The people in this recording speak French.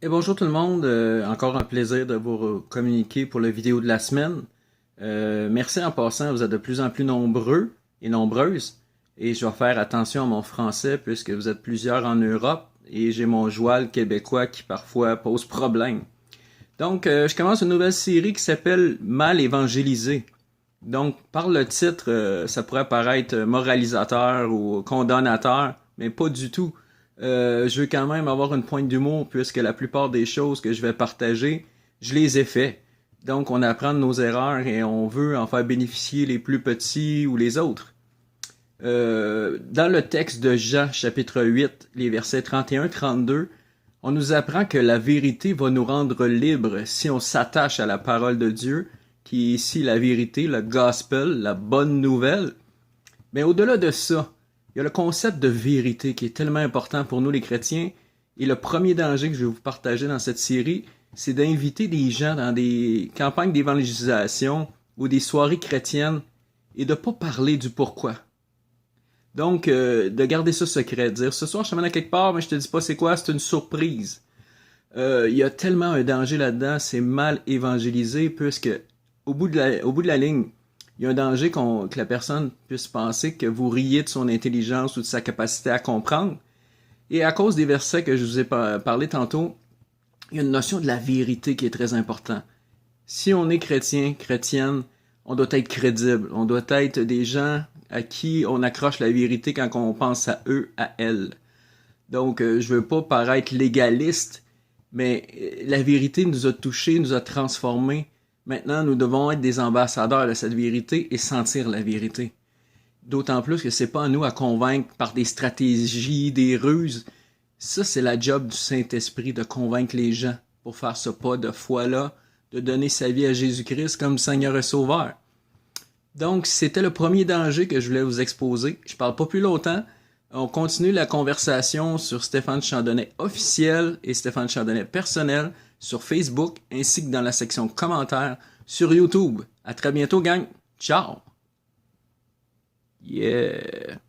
Et bonjour tout le monde, encore un plaisir de vous communiquer pour la vidéo de la semaine. Merci en passant, vous êtes de plus en plus nombreux et nombreuses, et je vais faire attention à mon français puisque vous êtes plusieurs en Europe et j'ai mon joual québécois qui parfois pose problème. Donc, je commence une nouvelle série qui s'appelle Mal évangélisé. Donc, par le titre, ça pourrait paraître moralisateur ou condamnateur, mais pas du tout. Je veux quand même avoir une pointe d'humour puisque la plupart des choses que je vais partager, je les ai fait. Donc, on apprend de nos erreurs et on veut en faire bénéficier les plus petits ou les autres. Dans le texte de Jean, chapitre 8, les versets 31-32, on nous apprend que la vérité va nous rendre libres si on s'attache à la parole de Dieu, qui est ici la vérité, le gospel, la bonne nouvelle. Mais au-delà de ça, il y a le concept de vérité qui est tellement important pour nous les chrétiens. Et le premier danger que je vais vous partager dans cette série, c'est d'inviter des gens dans des campagnes d'évangélisation ou des soirées chrétiennes et de ne pas parler du pourquoi. Donc, de garder ça secret, de dire ce soir je t'amène à quelque part, mais je te dis pas c'est quoi, c'est une surprise. Il y a tellement un danger là-dedans, c'est mal évangélisé, puisque au bout de la ligne, il y a un danger que la personne puisse penser que vous riez de son intelligence ou de sa capacité à comprendre. Et à cause des versets que je vous ai parlé tantôt, il y a une notion de la vérité qui est très importante. Si on est chrétien, chrétienne, on doit être crédible. On doit être des gens à qui on accroche la vérité quand on pense à eux, à elles. Donc, je veux pas paraître légaliste, mais la vérité nous a touchés, nous a transformés. Maintenant, nous devons être des ambassadeurs de cette vérité et sentir la vérité. D'autant plus que c'est pas à nous à convaincre par des stratégies, des ruses. Ça, c'est la job du Saint-Esprit de convaincre les gens pour faire ce pas de foi-là, de donner sa vie à Jésus-Christ comme Seigneur et Sauveur. Donc, c'était le premier danger que je voulais vous exposer. Je parle pas plus longtemps. On continue la conversation sur Stéphane Chandonnet officiel et Stéphane Chandonnet personnel sur Facebook ainsi que dans la section commentaires sur YouTube. À très bientôt, gang. Ciao! Yeah!